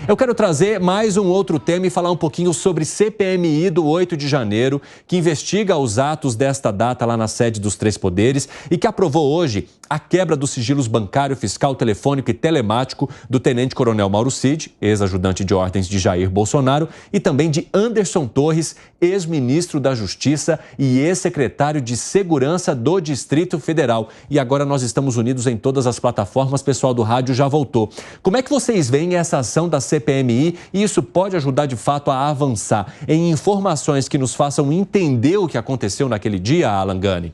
Eu quero trazer mais um outro tema e falar um pouquinho sobre CPMI do 8 de janeiro, que investiga os atos desta data lá na sede dos Três Poderes e que aprovou hoje a quebra dos sigilos bancário, fiscal, telefônico e telemático do tenente-coronel Mauro Cid, ex-ajudante de ordens de Jair Bolsonaro, e também de Anderson Torres, ex-ministro da Justiça e ex-secretário de Segurança do Distrito Federal. E agora nós estamos unidos em todas as plataformas, pessoal do rádio já voltou. Como é que vocês veem essa ação da CPMI e isso pode ajudar de fato a avançar em informações que nos façam entender o que aconteceu naquele dia, Alan Gani?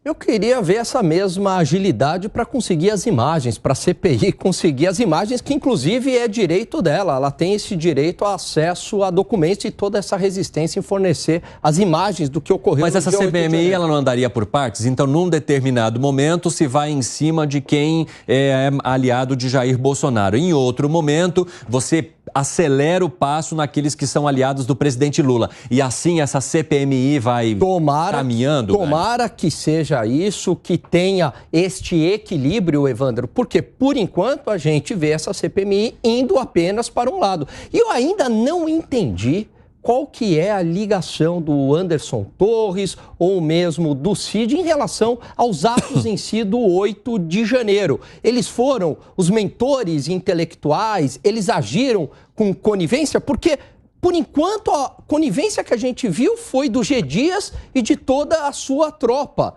Eu queria ver essa mesma agilidade para conseguir as imagens, para a CPI conseguir as imagens, que inclusive é direito dela. Ela tem esse direito a acesso a documentos e toda essa resistência em fornecer as imagens do que ocorreu. Mas essa CPMI, ela não andaria por partes? Então, num determinado momento, se vai em cima de quem é aliado de Jair Bolsonaro. Em outro momento, você acelera o passo naqueles que são aliados do presidente Lula. E assim essa CPMI vai caminhando? Tomara que seja isso, que tenha este equilíbrio, Evandro, porque por enquanto a gente vê essa CPMI indo apenas para um lado. E eu ainda não entendi qual que é a ligação do Anderson Torres ou mesmo do Cid em relação aos atos em si do 8 de janeiro. Eles foram os mentores intelectuais, eles agiram com conivência, porque, por enquanto, a conivência que a gente viu foi do G. Dias e de toda a sua tropa.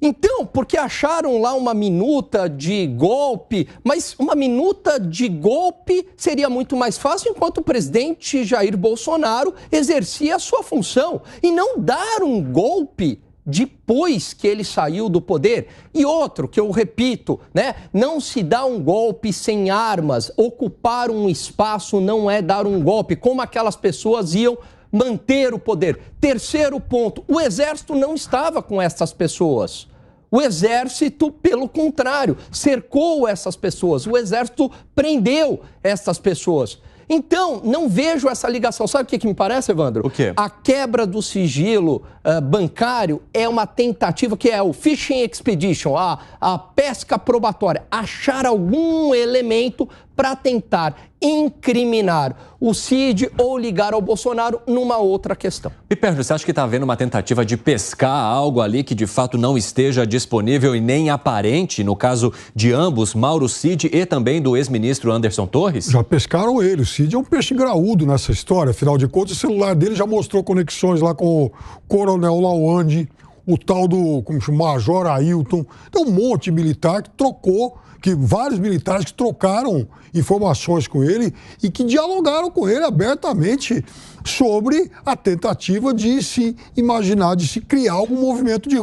Então, porque acharam lá uma minuta de golpe, mas uma minuta de golpe seria muito mais fácil enquanto o presidente Jair Bolsonaro exercia a sua função e não dar um golpe depois que ele saiu do poder. E outro, que eu repito, né? Não se dá um golpe sem armas. Ocupar um espaço não é dar um golpe, como aquelas pessoas iam manter o poder. Terceiro ponto, o exército não estava com essas pessoas. O exército, pelo contrário, cercou essas pessoas. O exército prendeu essas pessoas. Então, não vejo essa ligação. Sabe o que me parece, Evandro? O quê? A quebra do sigilo bancário é uma tentativa que é o fishing expedition, a pesca probatória. Achar algum elemento para tentar incriminar o Cid ou ligar ao Bolsonaro numa outra questão. Me pergunto, você acha que está havendo uma tentativa de pescar algo ali que de fato não esteja disponível e nem aparente, no caso de ambos, Mauro Cid e também do ex-ministro Anderson Torres? Já pescaram ele. O Cid é um peixe graúdo nessa história. Afinal de contas, o celular dele já mostrou conexões lá com o Coronel Lawande, o tal do Major Ailton. Tem um monte de militar que trocou, vários militares que trocaram informações com ele e que dialogaram com ele abertamente sobre a tentativa de se imaginar, de se criar algum movimento de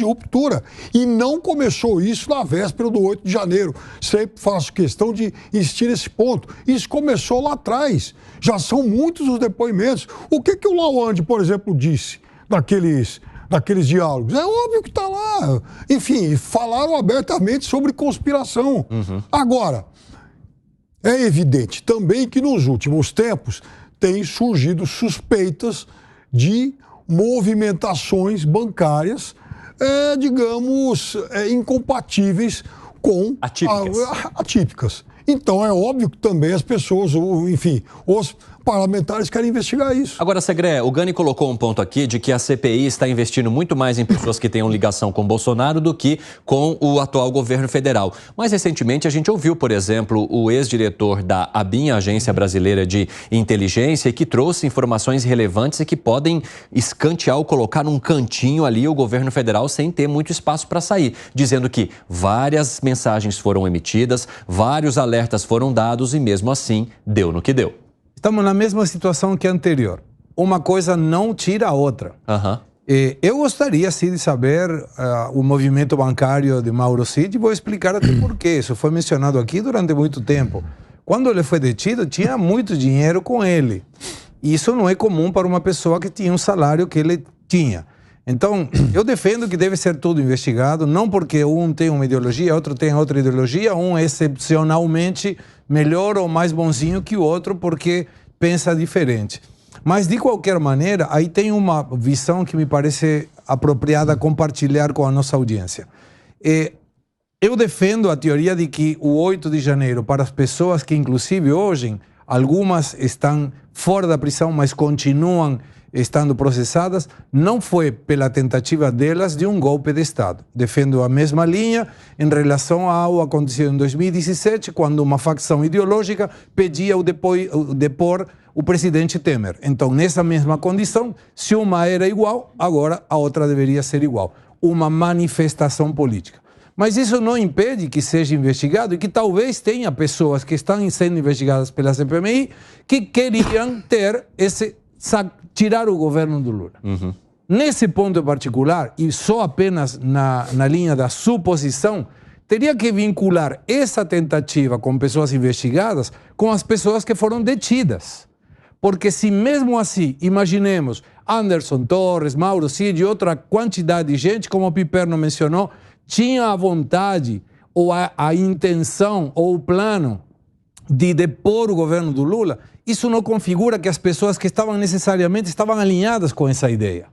ruptura. E não começou isso na véspera do 8 de janeiro. Sempre faço questão de insistir nesse ponto. Isso começou lá atrás. Já são muitos os depoimentos. O que o Lawande, por exemplo, disse daqueles diálogos? É óbvio que está lá. Enfim, falaram abertamente sobre conspiração. Agora, é evidente também que nos últimos tempos têm surgido suspeitas de movimentações bancárias, digamos, incompatíveis com... Atípicas. Então, é óbvio que também as pessoas, enfim, os parlamentares querem investigar isso. Agora, Segré, o Gani colocou um ponto aqui de que a CPI está investindo muito mais em pessoas que tenham ligação com Bolsonaro do que com o atual governo federal. Mais recentemente, a gente ouviu, por exemplo, o ex-diretor da ABIN, Agência Brasileira de Inteligência, que trouxe informações relevantes e que podem escantear ou colocar num cantinho ali o governo federal sem ter muito espaço para sair, dizendo que várias mensagens foram emitidas, vários alertas foram dados e mesmo assim deu no que deu. Estamos na mesma situação que a anterior. Uma coisa não tira a outra. Eu gostaria, sim, de saber o movimento bancário de Mauro Cid e vou explicar até por quê. Isso foi mencionado aqui durante muito tempo. Quando ele foi detido, tinha muito dinheiro com ele. E isso não é comum para uma pessoa que tinha um salário que ele tinha. Então, eu defendo que deve ser tudo investigado, não porque um tem uma ideologia, outro tem outra ideologia, um é excepcionalmente melhor ou mais bonzinho que o outro porque pensa diferente. Mas, de qualquer maneira, aí tem uma visão que me parece apropriada compartilhar com a nossa audiência. Eu defendo a teoria de que o 8 de janeiro, para as pessoas que, inclusive, hoje algumas estão fora da prisão, mas continuam estando processadas, não foi pela tentativa delas de um golpe de Estado. Defendo a mesma linha em relação ao acontecido em 2017, quando uma facção ideológica pedia depor o presidente Temer. Então, nessa mesma condição, se uma era igual, agora a outra deveria ser igual. Uma manifestação política. Mas isso não impede que seja investigado e que talvez tenha pessoas que estão sendo investigadas pela CPMI que queriam ter tirar o governo do Lula. Nesse ponto em particular, e só apenas na linha da suposição, teria que vincular essa tentativa com pessoas investigadas com as pessoas que foram detidas. Porque se mesmo assim, imaginemos, Anderson Torres, Mauro Cid e outra quantidade de gente, como o Piperno mencionou, tinha a vontade ou a intenção ou o plano de depor o governo do Lula, isso não configura que as pessoas que necessariamente estavam alinhadas com essa ideia.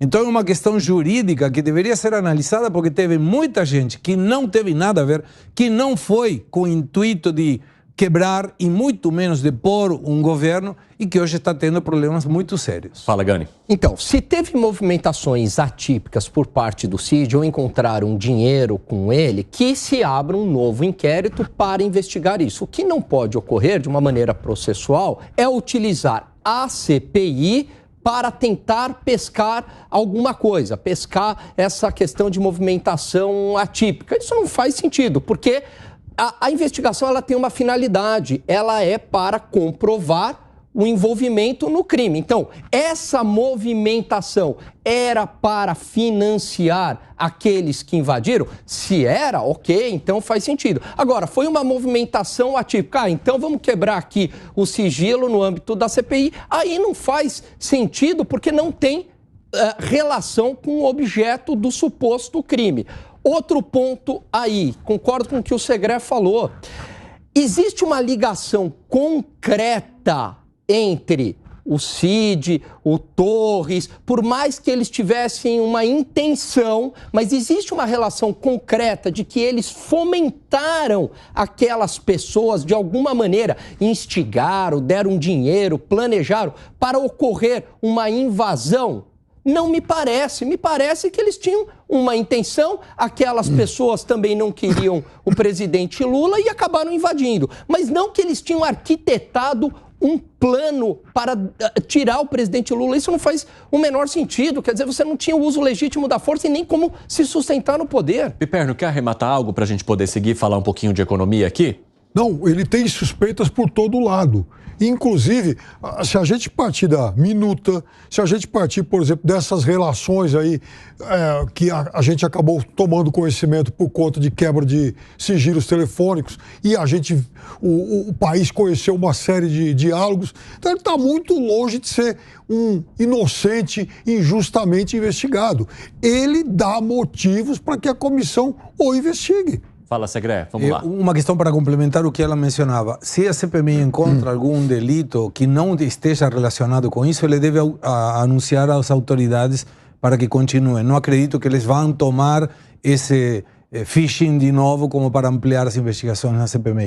Então é uma questão jurídica que deveria ser analisada porque teve muita gente que não teve nada a ver, que não foi com o intuito de quebrar e muito menos depor um governo e que hoje está tendo problemas muito sérios. Fala, Gani. Então, se teve movimentações atípicas por parte do Cid ou encontraram dinheiro com ele, que se abra um novo inquérito para investigar isso. O que não pode ocorrer de uma maneira processual é utilizar a CPI para tentar pescar alguma coisa, pescar essa questão de movimentação atípica. Isso não faz sentido, porque a investigação ela tem uma finalidade, ela é para comprovar o envolvimento no crime. Então, essa movimentação era para financiar aqueles que invadiram? Se era, ok, então faz sentido. Agora, foi uma movimentação atípica. Então vamos quebrar aqui o sigilo no âmbito da CPI. Aí não faz sentido porque não tem relação com o objeto do suposto crime. Outro ponto aí, concordo com o que o Segré falou. Existe uma ligação concreta entre o Cid, o Torres, por mais que eles tivessem uma intenção, mas existe uma relação concreta de que eles fomentaram aquelas pessoas de alguma maneira, instigaram, deram dinheiro, planejaram para ocorrer uma invasão? Não me parece que eles tinham uma intenção, aquelas pessoas também não queriam o presidente Lula e acabaram invadindo, mas não que eles tinham arquitetado um plano para tirar o presidente Lula. Isso não faz o menor sentido, quer dizer, você não tinha o uso legítimo da força e nem como se sustentar no poder. Piperno, quer arrematar algo para a gente poder seguir e falar um pouquinho de economia aqui? Não, ele tem suspeitas por todo lado. Inclusive, se a gente partir da minuta, se a gente partir, por exemplo, dessas relações aí que a gente acabou tomando conhecimento por conta de quebra de sigilos telefônicos e o país conheceu uma série de diálogos, então ele está muito longe de ser um inocente injustamente investigado. Ele dá motivos para que a comissão o investigue. Fala, Segré, vamos lá. Uma questão para complementar o que ela mencionava. Se a CPMI encontra algum delito que não esteja relacionado com isso, ele deve anunciar às autoridades para que continuem. Não acredito que eles vão tomar esse phishing de novo como para ampliar as investigações na CPMI.